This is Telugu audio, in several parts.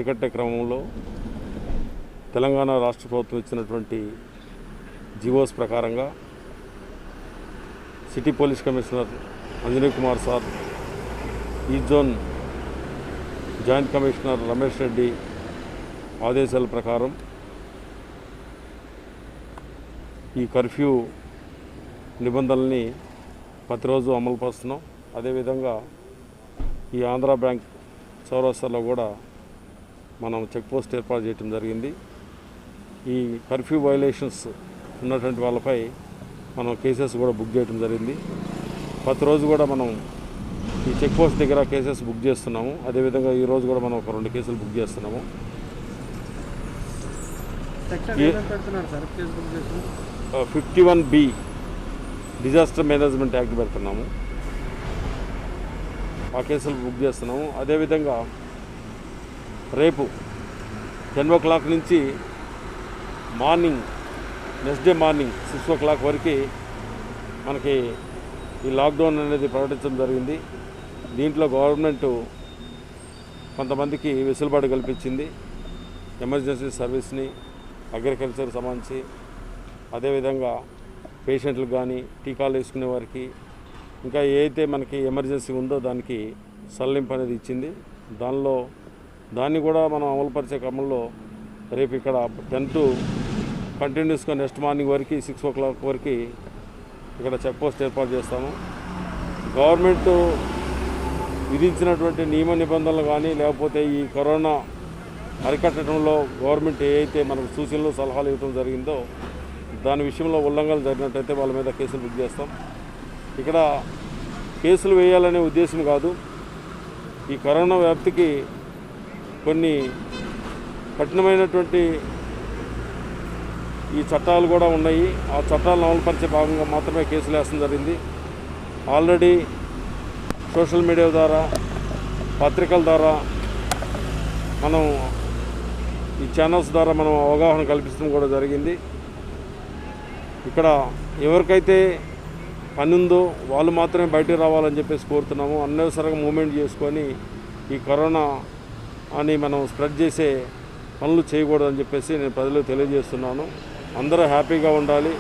అరికట్టే క్రమంలో తెలంగాణ రాష్ట్ర ప్రభుత్వం ఇచ్చినటువంటి జీవోస్ ప్రకారంగా city police commissioner Anjani Kumar sir, ఈ zone joint commissioner Ramesh Reddy ఆదేశాల ప్రకారం ఈ కర్ఫ్యూ నిబంధనల్ని ప్రతిరోజు అమలు పరుస్తున్నాం. అదేవిధంగా ఈ ఆంధ్రా బ్యాంక్ చౌరస్తాలో కూడా మనం చెక్ పోస్ట్ ఏర్పాటు చేయడం జరిగింది. ఈ కర్ఫ్యూ వైలేషన్స్ ఉన్నటువంటి వాళ్ళపై మనం కేసెస్ కూడా బుక్ చేయడం జరిగింది. ప్రతిరోజు కూడా మనం ఈ చెక్ పోస్ట్ దగ్గర కేసెస్ బుక్ చేస్తున్నాము. అదేవిధంగా ఈరోజు కూడా మనం ఒక 2 కేసులు బుక్ చేస్తున్నాము. 51B డిజాస్టర్ మేనేజ్మెంట్ యాక్ట్ పెడుతున్నాము. ఆ కేసులు బుక్ చేస్తున్నాము. అదేవిధంగా రేపు 10 o'clock నుంచి morning next day morning 6 o'clock వరకు మనకి ఈ లాక్డౌన్ అనేది ప్రకటించడం జరిగింది. దీంట్లో గవర్నమెంట్ కొంతమందికి వెసులుబాటు కల్పించింది. ఎమర్జెన్సీ సర్వీస్ని, అగ్రికల్చర్ సంబంధించి, అదేవిధంగా పేషెంట్లకు కానీ, టీకాలు వేసుకునే వారికి, ఇంకా ఏదైతే మనకి ఎమర్జెన్సీ ఉందో దానికి సడలింపు అనేది ఇచ్చింది. దాన్ని కూడా మనం అమలుపరిచే క్రమంలో రేపు ఇక్కడ 10 to కంటిన్యూస్గా నెక్స్ట్ మార్నింగ్ వరకు 6 o'clock వరకు ఇక్కడ చెక్ పోస్ట్ ఏర్పాటు చేస్తాము. గవర్నమెంట్ విధించినటువంటి నియమ నిబంధనలు కానీ, లేకపోతే ఈ కరోనా అరికట్టడంలో గవర్నమెంట్ ఏదైతే మనకు సూచనలు సలహాలు ఇవ్వడం జరిగిందో దాని విషయంలో ఉల్లంఘనలు జరిగినట్టయితే వాళ్ళ మీద కేసులు బుక్ చేస్తాం. ఇక్కడ కేసులు వేయాలనే ఉద్దేశం కాదు. ఈ కరోనా వ్యాప్తికి కొన్ని కఠినమైనటువంటి ఈ చట్టాలు కూడా ఉన్నాయి. ఆ చట్టాలను అమలుపరిచే భాగంగా మాత్రమే కేసులు వేస్తడం జరిగింది. ఆల్రెడీ సోషల్ మీడియా ద్వారా, పత్రికల ద్వారా, మనం ఈ ఛానల్స్ ద్వారా మనం అవగాహన కల్పించడం కూడా జరిగింది. ఇక్కడ ఎవరికైతే పని ఉందో వాళ్ళు మాత్రమే బయటకు రావాలని చెప్పేసి కోరుతున్నాము. అనవసరంగా మూమెంట్ చేసుకొని ఈ కరోనా అని మనం స్ప్రెడ్ చేసే పనులు చేయకూడదని చెప్పేసి నేను ప్రజలకు తెలియజేస్తున్నాను. అందరూ హ్యాపీగా ఉండాలి,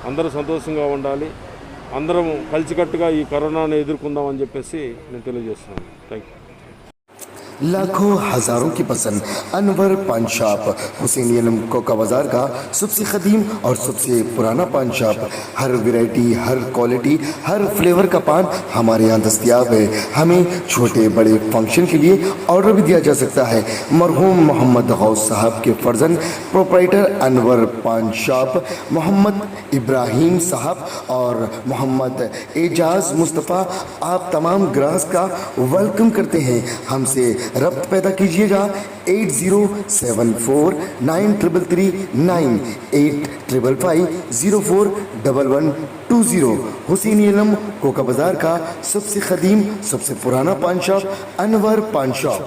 అందరూ సంతోషంగా ఉండాలి, అందరం కలిసికట్టుగా ఈ కరోనాను ఎదుర్కొందామని చెప్పేసి నేను తెలియజేస్తున్నాను. Thank you. लाखों हजारों की पसंद अनवर पान शॉप, हुसैनियन कोका बाजार का सबसे कदीम और सबसे पुराना पान शॉप। हर वैरायटी, हर क्वालिटी, हर फ्लेवर का पान हमारे यहाँ दस्तयाब है। हमें छोटे बड़े फंक्शन के लिए ऑर्डर भी दिया जा सकता है। मरहूम मोहम्मद गौस साहब के फर्जंद प्रोप्राइटर अनवर पान शॉप मोहम्मद इब्राहिम साहब और मोहम्मद एजाज मुस्तफ़ा आप तमाम ग्राहक का वेलकम करते हैं। हमसे रब्त पैदा कीजिएगा 8074933339 8555041120। हुसैनियन कोका बाजार का सबसे कदीम, सबसे पुराना पान शॉप अनवर पान शॉप।